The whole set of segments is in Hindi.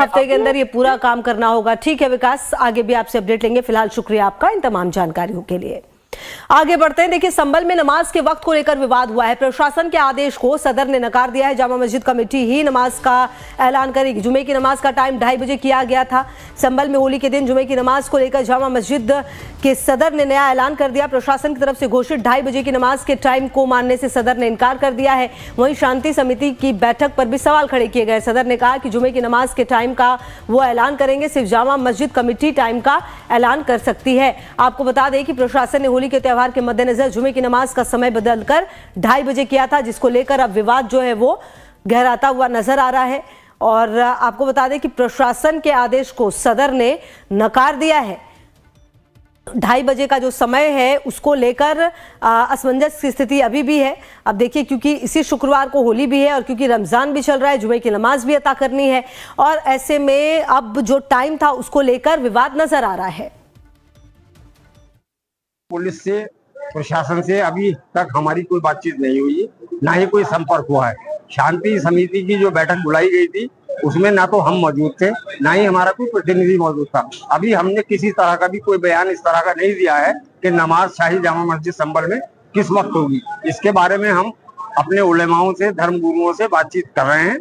हफ्ते के अंदर ये पूरा काम करना होगा। ठीक है विकास, आगे भी आपसे अपडेट लेंगे। फिलहाल शुक्रिया आपका इन तमाम जानकारियों के लिए। आगे बढ़ते हैं। देखिए, संभल में नमाज के वक्त को लेकर विवाद हुआ है। प्रशासन के आदेश को सदर ने नकार दिया है। जामा मस्जिद कमेटी ही नमाज का ऐलान करेगी। जुमे की नमाज का टाइम 2:30 बजे किया गया था। संभल में होली के दिन जुमे की नमाज को लेकर जामा मस्जिद के सदर ने नया ऐलान कर दिया। प्रशासन की तरफ से घोषित 2:30 बजे की नमाज के टाइम को मानने से सदर ने इनकार कर दिया है। वहीं शांति समिति की बैठक पर भी सवाल खड़े किए गए। सदर ने कहा कि जुमे की नमाज के टाइम का वो ऐलान करेंगे, सिर्फ जामा मस्जिद कमेटी टाइम का ऐलान कर सकती है। आपको बता दें कि प्रशासन ने होली के त्यौहार के मद्देनजर जुमे की नमाज का समय बदलकर 2:30 बजे किया था, जिसको लेकर अब विवाद जो है वो गहराता हुआ नजर आ रहा है। और आपको बता दें कि प्रशासन के आदेश को सदर ने नकार दिया है। 2:30 बजे का जो समय है उसको लेकर असमंजस की स्थिति अभी भी है। अब देखिए, क्योंकि इसी शुक्रवार को होली भी है और क्योंकि रमजान भी चल रहा है, जुमे की नमाज भी अता करनी है, और ऐसे में अब जो टाइम था उसको लेकर विवाद नजर आ रहा है। पुलिस से, प्रशासन से अभी तक हमारी कोई बातचीत नहीं हुई, ना ही कोई संपर्क हुआ है। शांति समिति की जो बैठक बुलाई गई थी उसमें ना तो हम मौजूद थे, ना ही हमारा कोई प्रतिनिधि मौजूद था। अभी हमने किसी तरह का भी कोई बयान इस तरह का नहीं दिया है कि नमाज शाही जामा मस्जिद संभल में किस वक्त होगी। इसके बारे में हम अपने उलेमाओं से, धर्म गुरुओं से बातचीत कर रहे हैं।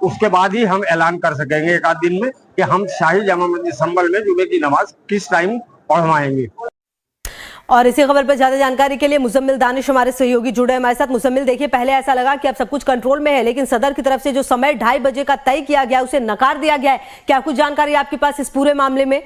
उसके बाद ही हम ऐलान कर सकेंगे एक आध दिन में कि हम शाही जामा मस्जिद संभल में जुमे की नमाज किस टाइम पढ़वाएंगे। और इसी खबर पर ज्यादा जानकारी के लिए मुजम्मिल दानिश हमारे सहयोगी जुड़े हमारे साथ। मुजम्मिल, देखिए, पहले ऐसा लगा कि अब सब कुछ कंट्रोल में है, लेकिन सदर की तरफ से जो समय 2:30 बजे का तय किया गया उसे नकार दिया गया है। क्या कुछ जानकारी आपके पास इस पूरे मामले में?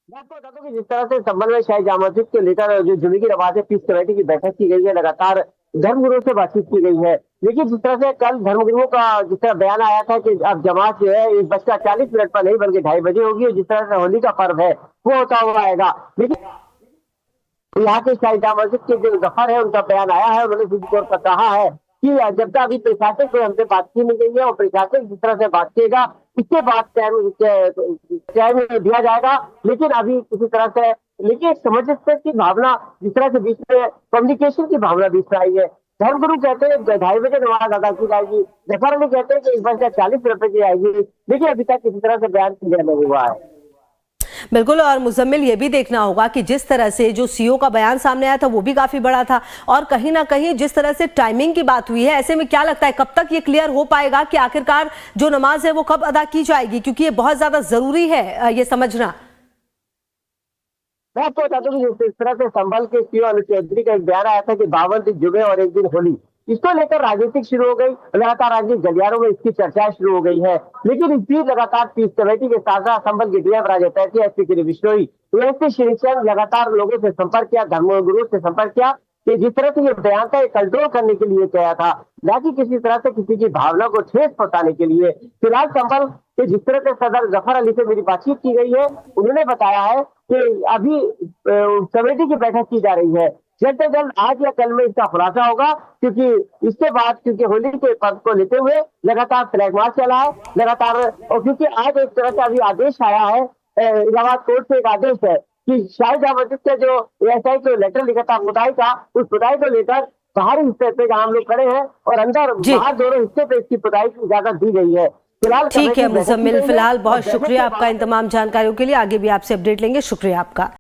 मैं आपको बता दूं कि जिस तरह से संभल में शाही जामा मस्जिद को लेकर जो जुमे की नमाज पीस कमेटी की बैठक की गई है, लगातार धर्मगुरुओं से बातचीत की गई है। लेकिन जिस तरह से कल धर्मगुरुओं का जिस तरह बयान आया था कि अब जमात जो है 1:40 पर नहीं बल्कि 2:30 बजे होगी, और जिस तरह से होली का पर्व है वो होता हुआ आएगा। लेकिन यहाँ के शाही जामा मस्जिद के जो जफर है उनका बयान आया है, उन्होंने सीधी तौर पर कहा है कि जब तक अभी प्रशासन से हमसे बात की नहीं गई है और प्रशासन जिस तरह से बात किएगा इसके बाद टाइम दिया जाएगा। लेकिन अभी किसी तरह से, लेकिन समझते की भावना जिस तरह से बीच में कम्युनिकेशन की भावना बीच में आई है। धर्मगुरु कहते हैं 2:30 बजे नमाज अदा की जाएगी, जफर अली कहते हैं कि 1:40 की जाएगी, लेकिन अभी तक किसी तरह से बयान क्लियर नहीं हुआ है। बिल्कुल, और मुजम्मिल, ये भी देखना होगा कि जिस तरह से जो सीओ का बयान सामने आया था वो भी काफी बड़ा था, और कहीं ना कहीं जिस तरह से टाइमिंग की बात हुई है, ऐसे में क्या लगता है कब तक ये क्लियर हो पाएगा कि आखिरकार जो नमाज है वो कब अदा की जाएगी, क्योंकि ये बहुत ज्यादा जरूरी है ये समझना। मैं आपको बता दूं कि जिस तरह से संभल के सीओ अनिल चौधरी का एक बयान आया था कि 52 दिन जुमे और 1 दिन होली, इसको लेकर राजनीतिक शुरू हो गई, लगातार राजनीतिक गलियारों में इसकी चर्चाएं शुरू हो गई है। लेकिन इस बीच लगातार पीस कमेटी के साथ साथ संभल के डीएम राजा तैती, एसपी गिरी बिश्नोई, एसपी श्रीचंद लगातार लोगों से संपर्क किया, धर्मगुरुओं से संपर्क किया कि जिस तरह से ये बयान था कंट्रोल करने के लिए किया था, न कि किसी तरह से किसी की भावना को ठेस पहुंचाने के लिए। फिलहाल संभल के जिस तरह से सदर जफर अली से मेरी बातचीत की गई है, उन्होंने बताया है कि अभी कमेटी की बैठक की जा रही है, जल्द से जल्द आज या कल में इसका खुलासा होगा, क्योंकि इसके बाद क्योंकि होली के पर्व को लेते हुए लगातार फ्लैग मार्च चला है लगातार, और क्योंकि आज एक तरह का अभी आदेश आया है, इलाहाबाद कोर्ट से एक आदेश है कि शाही जामा मस्जिद का जो एएसआई को लेटर लिखा था खुदाई का, उस खुदाई को लेकर बाहरी हिस्से पे जहाँ हम लोग खड़े हैं और अंदर बाहर दोनों हिस्से पे इसकी खुदाई की इजाजत दी गई है। फिलहाल ठीक है मुजम्मिल, फिलहाल बहुत शुक्रिया आपका इन तमाम जानकारियों के लिए। आगे भी आपसे अपडेट लेंगे। शुक्रिया आपका।